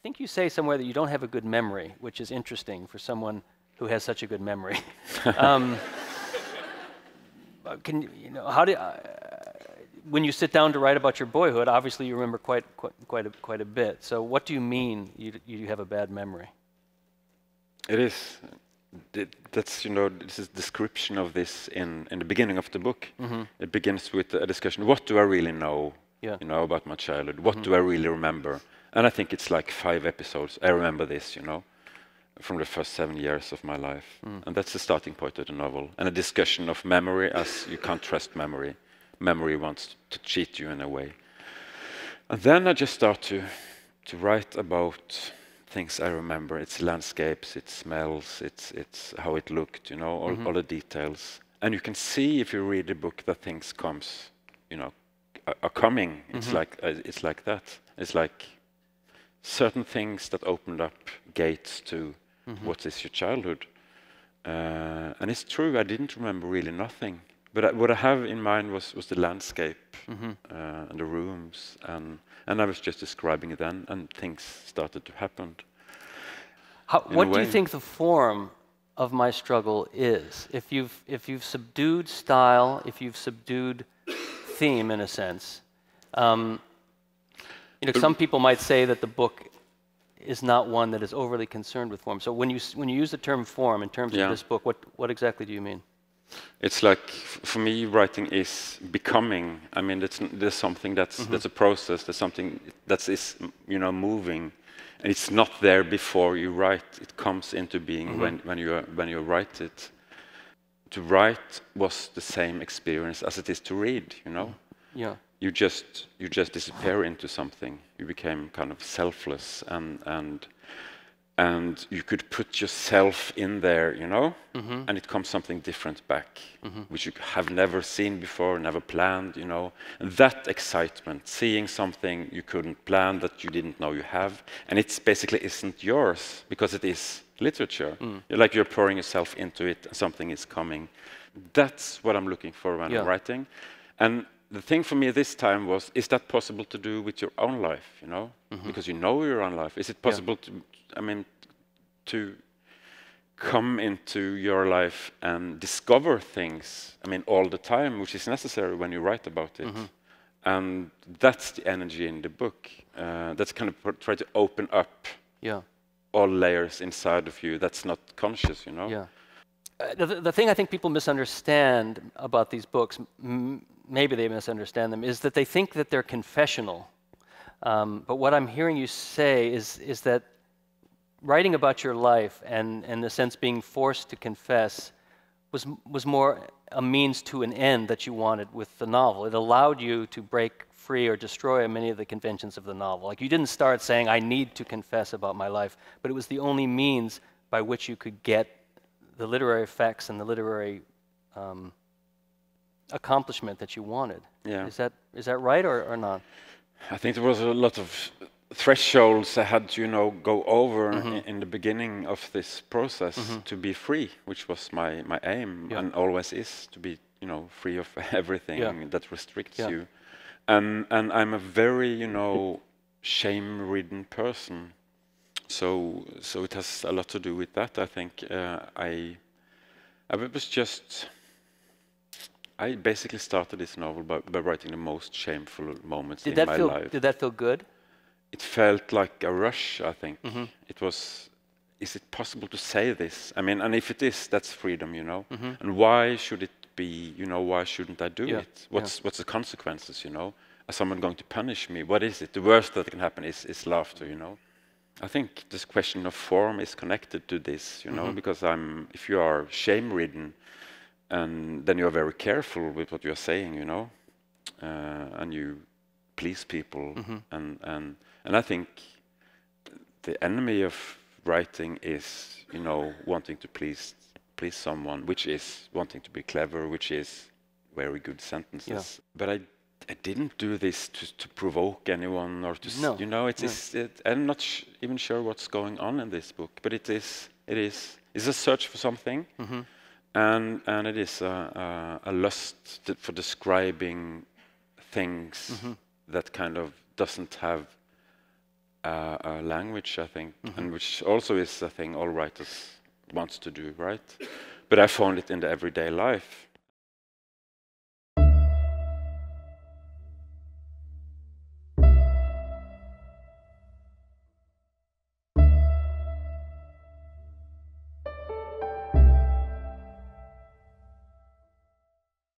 think you say somewhere that you don't have a good memory, which is interesting for someone who has such a good memory. How do when you sit down to write about your boyhood, obviously you remember quite a bit. So what do you mean you have a bad memory? It is. That's this is description of this in the beginning of the book. It begins with a discussion. What do I really know? About my childhood. What do I really remember? And I think it's like 5 episodes. I remember this, from the first 7 years of my life. And that's the starting point of the novel. And a discussion of memory, as you can't trust memory. Memory wants to cheat you in a way. And then I just start to write about things I remember. It's landscapes, it's smells, it's how it looked, all the details. And you can see if you read the book that things are coming. It's like that. It's like certain things that opened up gates to what is your childhood. And it's true, I didn't remember really nothing. But what I have in mind was the landscape and the rooms, and I was just describing it then, and things started to happen. What do you think the form of my struggle is? If you've subdued style, if you've subdued theme in a sense, some people might say that the book is not one that is overly concerned with form. So when you use the term form in terms of this book, what exactly do you mean? It's like, for me, writing is becoming. I mean, there's something that's a process. There's something that is, moving, and it's not there before you write. It comes into being when you write it. To write was the same experience as it is to read. Yeah. You just disappear into something. You became kind of selfless, and you could put yourself in there, and it comes something different back, which you have never seen before, never planned, And that excitement, seeing something you couldn't plan, that you didn't know you have, and it basically isn't yours because it is literature. You're pouring yourself into it, and something is coming. That's what I'm looking for when I'm writing. And the thing for me this time was, is that possible to do with your own life, Because you know your own life. Is it possible to come into your life and discover things, all the time, which is necessary when you write about it. And that's the energy in the book. That's kind of try to open up all layers inside of you that's not conscious, Yeah. The thing I think people misunderstand about these books, maybe they misunderstand them, is that they think that they're confessional. But what I'm hearing you say is that writing about your life and in the sense being forced to confess was more a means to an end that you wanted with the novel. It allowed you to break free or destroy many of the conventions of the novel. Like, you didn't start saying, I need to confess about my life, but it was the only means by which you could get the literary effects and the literary accomplishment that you wanted. Yeah. Is that right or not? I think there was a lot of thresholds I had to, go over in the beginning of this process to be free, which was my aim, and always is, to be, free of everything that restricts you. And I'm a very, shame-ridden person. So it has a lot to do with that. I think I basically started this novel by writing the most shameful moments in my life. Did that feel good? It felt like a rush, I think. It was, is it possible to say this? And if it is, that's freedom, And why should it be, why shouldn't I do it? What's the consequences, Is someone going to punish me? What is it? The worst that can happen is laughter, I think this question of form is connected to this, because if you are shame-ridden, and then you are very careful with what you are saying, and you please people, and I think the enemy of writing is, wanting to please someone, which is wanting to be clever, which is very good sentences. But I didn't do this to provoke anyone or to, I'm not even sure what's going on in this book, but it's a search for something, and it is a lust for describing things that kind of doesn't have language, I think, and which also is a thing all writers wants to do, right? But I found it in the everyday life.